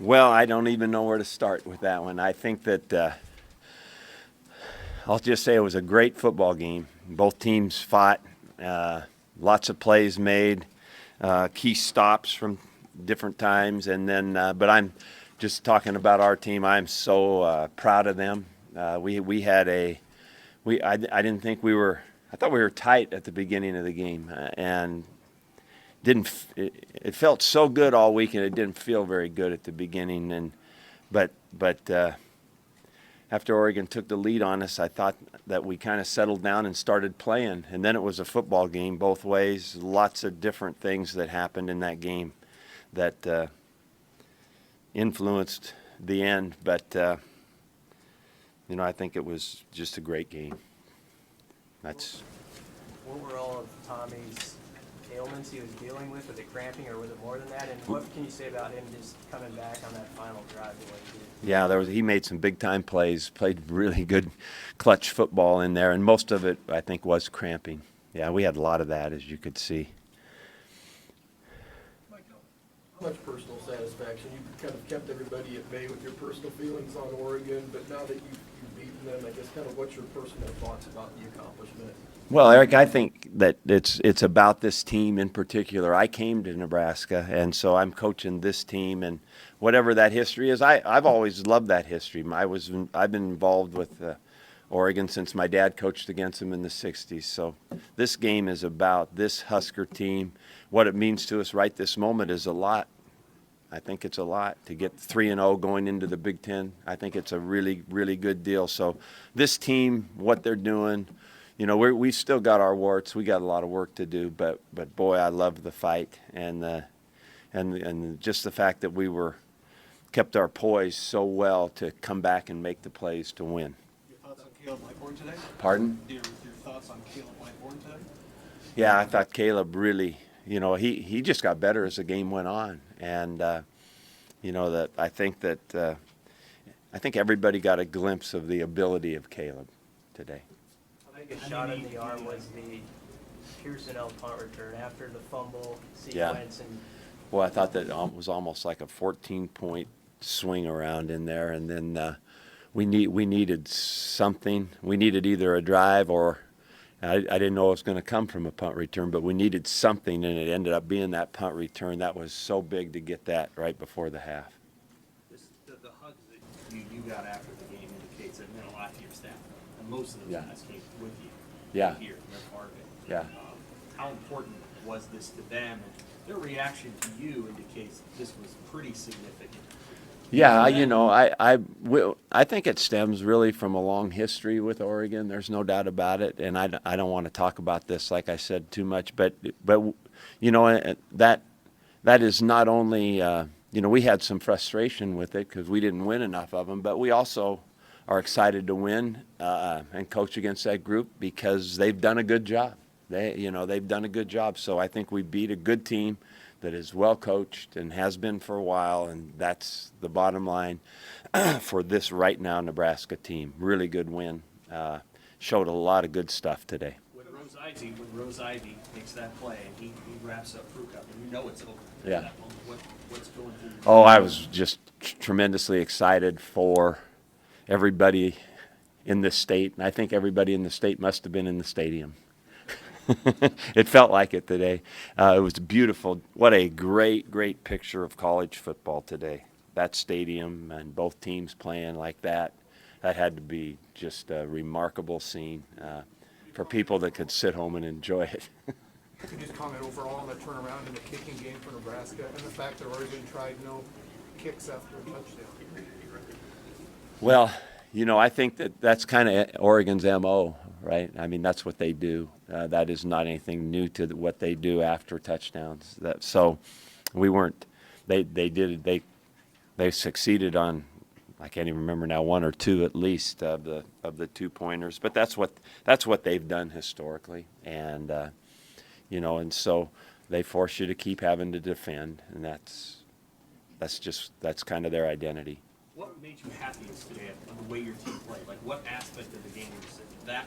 Well, I don't even know where to start with that one. I think that I'll just say it was a great football game. Both teams fought, lots of plays made, key stops from different times, and then. But I'm just talking about our team. I'm so proud of them. We had a we I didn't think we were. I thought we were tight at the beginning of the game, and it felt so good all week, and it didn't feel very good at the beginning. And but after Oregon took the lead on us, I thought that we kind of settled down and started playing. And then it was a football game both ways. Lots of different things that happened in that game that influenced the end. But I think it was just a great game. That's. What were all of Tommy's ailments he was dealing with? Was it cramping, or was it more than that? And what can you say about him just coming back on that final drive the way he did? Yeah, he made some big time plays, played really good clutch football in there, and most of it I think was cramping. Yeah, we had a lot of that, as you could see. How much personal satisfaction? You kind of kept everybody at bay with your personal feelings on Oregon, but now that you've beaten them, I guess kind of what's your personal thoughts about the accomplishment? Well, Eric, I think that it's about this team in particular. I came to Nebraska, and so I'm coaching this team, and whatever that history is, I've always loved that history. I've been involved with Oregon since my dad coached against them in the '60s. So this game is about this Husker team. What it means to us right this moment is a lot. I think it's a lot to get 3-0 going into the Big Ten. I think it's a really, really good deal. So this team, what they're doing. We still got our warts. We got a lot of work to do, but boy, I love the fight and just the fact that we kept our poise so well to come back and make the plays to win. Your thoughts on Caleb Whitebourne today? Pardon? Your thoughts on Caleb Whitebourne today? Yeah, I thought Caleb really, he just got better as the game went on, and that I think everybody got a glimpse of the ability of Caleb today. A shot in the arm was the Pearson punt return after the fumble sequence. Yeah. Well, I thought that was almost like a 14-point swing around in there, and then we needed something. We needed either a drive or I didn't know it was going to come from a punt return, but we needed something, and it ended up being that punt return. That was so big to get that right before the half. The hugs that you got after the game indicates it meant a lot to your staff. And most of those guys came with you. Yeah. Here, they're part of it. Yeah. How important was this to them? And their reaction to you indicates that this was pretty significant. Yeah, I think it stems really from a long history with Oregon. There's no doubt about it, and I don't want to talk about this, like I said, too much. But that is not only we had some frustration with it because we didn't win enough of them, but we also are excited to win and coach against that group because they've done a good job. They've done a good job. So I think we beat a good team that is well coached and has been for a while, and that's the bottom line for this right now Nebraska team. Really good win. Showed a lot of good stuff today. When Rose Ivy makes that play and he wraps up Fruit Cup, and it's over. Yeah. What's going through? Oh, I was just tremendously excited for everybody in this state, and I think everybody in the state must have been in the stadium. It felt like it today. It was beautiful. What a great picture of college football today. That stadium and both teams playing like that, that had to be just a remarkable scene for people that could sit home and enjoy it. Can you just comment overall on the turnaround in the kicking game for Nebraska and the fact that Oregon tried no kicks after a touchdown? Well, I think that's kind of Oregon's MO, right? I mean, that's what they do. That is not anything new to what they do after touchdowns. So we weren't. They succeeded on. I can't even remember now, one or two at least of the 2-pointers. But that's what they've done historically, and and so they force you to keep having to defend, and that's kind of their identity. What made you happiest today on the way your team played? Like, what aspect of the game was that?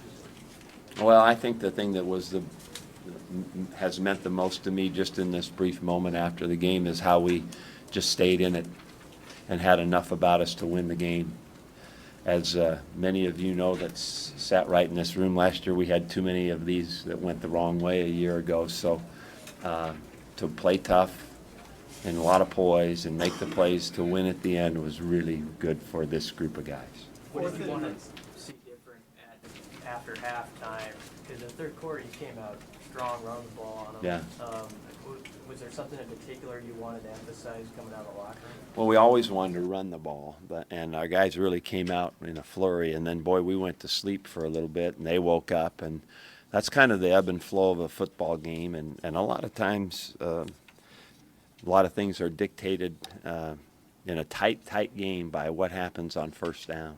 Well, I think the thing that has meant the most to me just in this brief moment after the game is how we just stayed in it. and had enough about us to win the game. As many of you know that sat right in this room last year, we had too many of these that went the wrong way a year ago. So to play tough and a lot of poise and make the plays to win at the end was really good for this group of guys. What did you want to see different after halftime? Because in the third quarter, you came out strong, run the ball on them. Yeah. Was there something in particular you wanted to emphasize coming out of the locker room? Well, we always wanted to run the ball, and our guys really came out in a flurry. And then, boy, we went to sleep for a little bit, and they woke up. And that's kind of the ebb and flow of a football game. And a lot of times, a lot of things are dictated in a tight game by what happens on first down.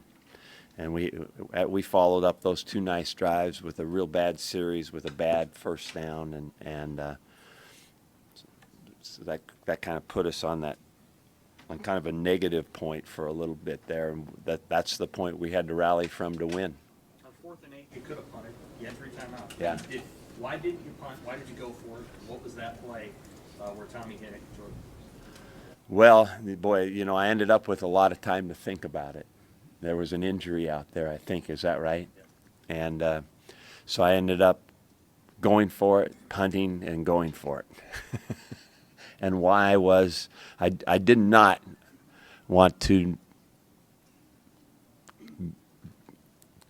And we followed up those two nice drives with a real bad series with a bad first down, and so that kind of put us on kind of a negative point for a little bit there, and that's the point we had to rally from to win. On 4th and 8, you could have punted. You had 3 timeouts. Yeah. Why didn't you punt? Why did you go for it? What was that play where Tommy hit it? Well, boy, I ended up with a lot of time to think about it. There was an injury out there, I think. Is that right? Yeah. And so I ended up going for it, punting, and going for it. And why was I did not want to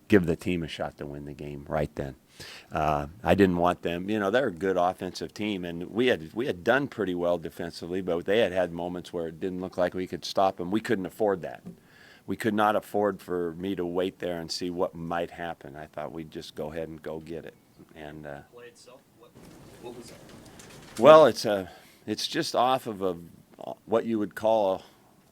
give the team a shot to win the game right then. I didn't want them. They're a good offensive team, and we had done pretty well defensively, but they had moments where it didn't look like we could stop them. We couldn't afford that. We could not afford for me to wait there and see what might happen. I thought we'd just go ahead and go get it. And Play itself. What was that? well, it's just off of what you would call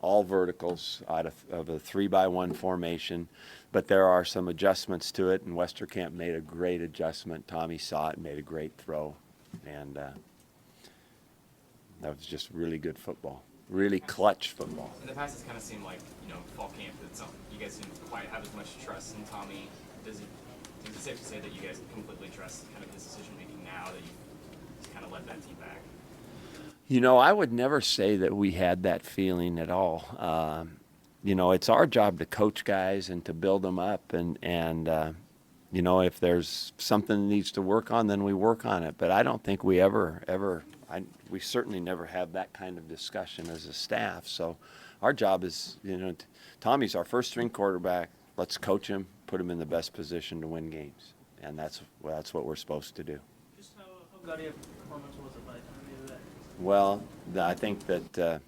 all verticals out of a 3-by-1 formation, but there are some adjustments to it, and Westerkamp made a great adjustment. Tommy saw it and made a great throw, and that was just really good football, really clutch football. In the past, it's kind of seemed like, fall camp, you guys didn't quite have as much trust in Tommy. Is it safe to say that you guys completely trust kind of his decision-making now that you kind of led that team back? I would never say that we had that feeling at all. It's our job to coach guys and to build them up, and if there's something that needs to work on, then we work on it. But I don't think we we certainly never have that kind of discussion as a staff. So our job is, Tommy's our first string quarterback. Let's coach him, put him in the best position to win games, and that's what we're supposed to do. Just how gaudy a performance was it by the time you did that? Well, I think that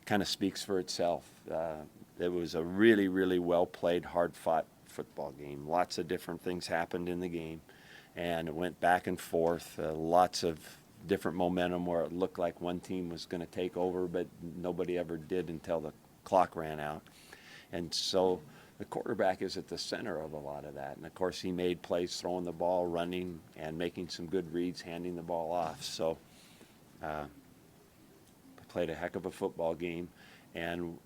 kind of speaks for itself. It was a really, really well-played, hard-fought football game. Lots of different things happened in the game, and it went back and forth. Lots of different momentum where it looked like one team was going to take over, but nobody ever did until the clock ran out. And so the quarterback is at the center of a lot of that. And, of course, he made plays throwing the ball, running, and making some good reads, handing the ball off. So played a heck of a football game. And,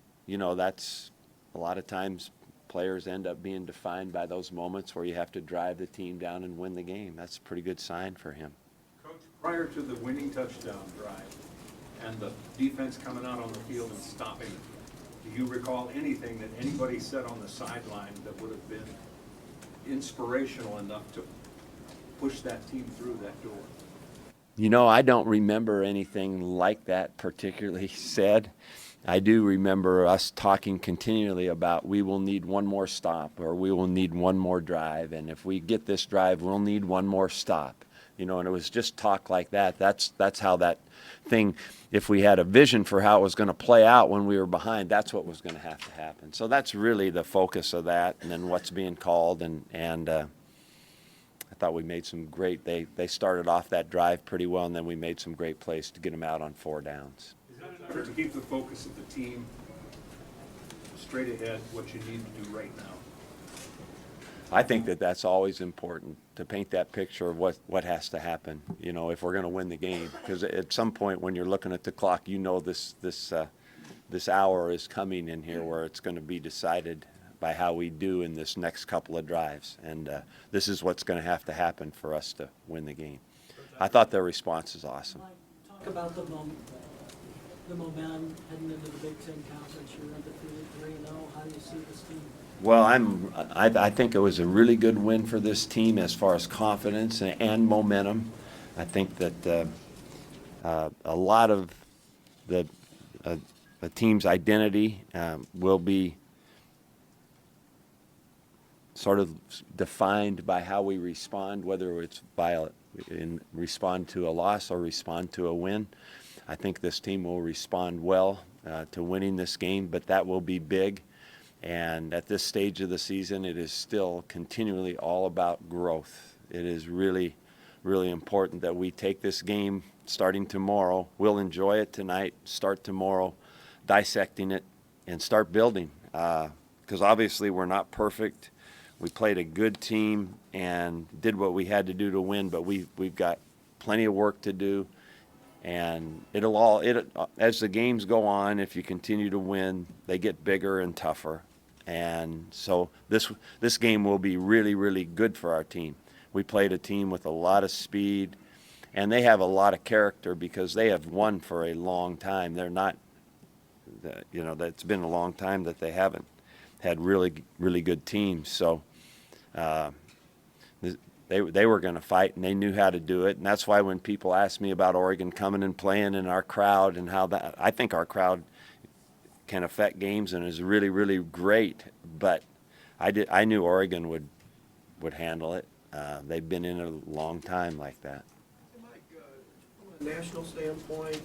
that's a lot of times players end up being defined by those moments where you have to drive the team down and win the game. That's a pretty good sign for him. Coach, prior to the winning touchdown drive and the defense coming out on the field and stopping it, do you recall anything that anybody said on the sideline that would have been inspirational enough to push that team through that door? I don't remember anything like that particularly said. I do remember us talking continually about we will need one more stop or we will need one more drive, and if we get this drive, we'll need one more stop. And it was just talk like that. That's how that thing, if we had a vision for how it was going to play out when we were behind, that's what was going to have to happen. So that's really the focus of that, and then what's being called, and I thought we made some great, they started off that drive pretty well, and then we made some great plays to get them out on 4 downs. Is that an effort to keep the focus of the team straight ahead, what you need to do right now? I think that's always important, to paint that picture of what has to happen, if we're going to win the game. Because at some point when you're looking at the clock, this hour is coming in here where it's going to be decided by how we do in this next couple of drives. And this is what's going to have to happen for us to win the game. I thought their response is awesome. Talk about the the momentum heading into the Big Ten Conference? You're undefeated 3-0. How do you see this team? Well, I think it was a really good win for this team as far as confidence and momentum. I think that a lot of the team's identity will be sort of defined by how we respond, whether it's respond to a loss or respond to a win. I think this team will respond well to winning this game, but that will be big. And at this stage of the season, it is still continually all about growth. It is really, really important that we take this game starting tomorrow. We'll enjoy it tonight, start tomorrow, dissecting it, and start building. Because obviously we're not perfect. We played a good team and did what we had to do to win, but we've got plenty of work to do. And as the games go on, if you continue to win, they get bigger and tougher. And so this game will be really, really good for our team. We played a team with a lot of speed, and they have a lot of character because they have won for a long time. They're not, that's been a long time that they haven't had really, really good teams. So they were going to fight, and they knew how to do it. And that's why when people ask me about Oregon coming and playing in our crowd and how that, I think our crowd can affect games and is really, really great. But I knew Oregon would handle it. They've been in a long time like that. Hey, Mike, from a national standpoint,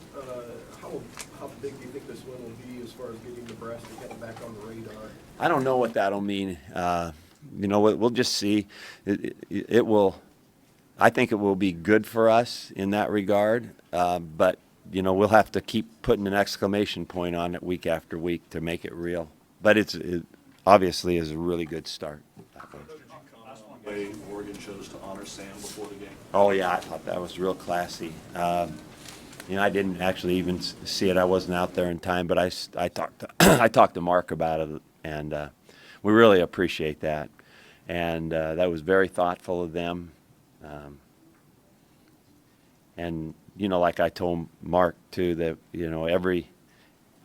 how big do you think this win will be as far as getting Nebraska kind of back on the radar? I don't know what that'll mean. We'll just see. It will. I think it will be good for us in that regard. But we'll have to keep putting an exclamation point on it week after week to make it real. But it obviously is a really good start. The way Oregon chose to honor Sam before the game. Oh yeah, I thought that was real classy. I didn't actually even see it. I wasn't out there in time, but I talked to Mark about it, and we really appreciate that. And that was very thoughtful of them. And like I told Mark too, that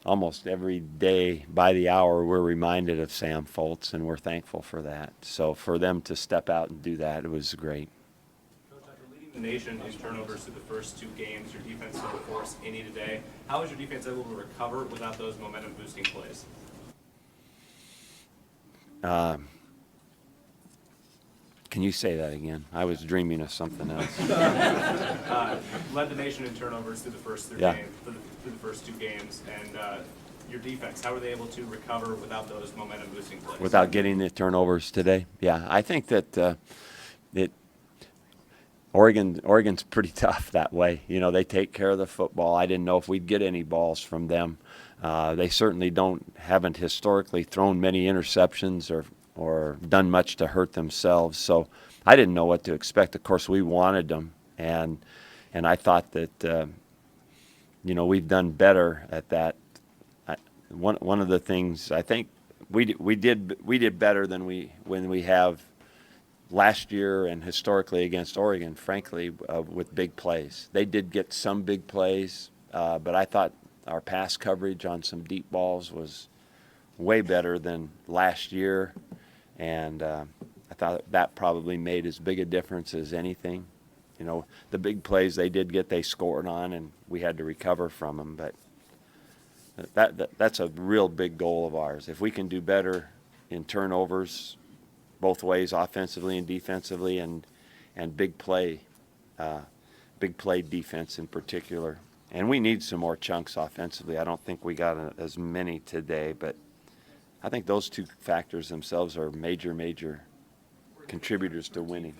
almost every day by the hour we're reminded of Sam Foltz, and we're thankful for that. So for them to step out and do that, it was great. Coach, after leading the nation in turnovers through the first two games, your defense still forced any today. How was your defense able to recover without those momentum-boosting plays? Can you say that again? I was dreaming of something else. Led the nation in turnovers through the first through the first two games, and your defense, how were they able to recover without those momentum-boosting plays? Without getting the turnovers today? Yeah, I think that Oregon's pretty tough that way. They take care of the football. I didn't know if we'd get any balls from them. They certainly haven't historically thrown many interceptions or done much to hurt themselves. So I didn't know what to expect. Of course, we wanted them, and I thought that we've done better at that. One of the things I think we did better than when we have last year and historically against Oregon, frankly, with big plays. They did get some big plays, but I thought our pass coverage on some deep balls was way better than last year. And I thought that probably made as big a difference as anything. The big plays they did get, they scored on, and we had to recover from them. But that's a real big goal of ours. If we can do better in turnovers, both ways, offensively and defensively, and big play defense in particular. And we need some more chunks offensively. I don't think we got as many today, but I think those two factors themselves are major contributors to winning.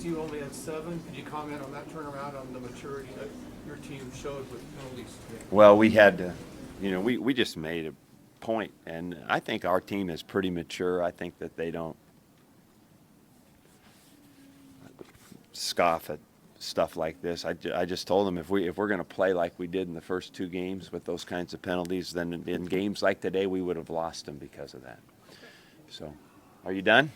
You only had 7. Could you comment on that turnaround, on the maturity that your team showed with penalties? Well, we had to, we just made a point, and I think our team is pretty mature. I think that they don't scoff at stuff like this. I just told them if we're going to play like we did in the first 2 games with those kinds of penalties, then in games like today we would have lost them because of that. So, are you done?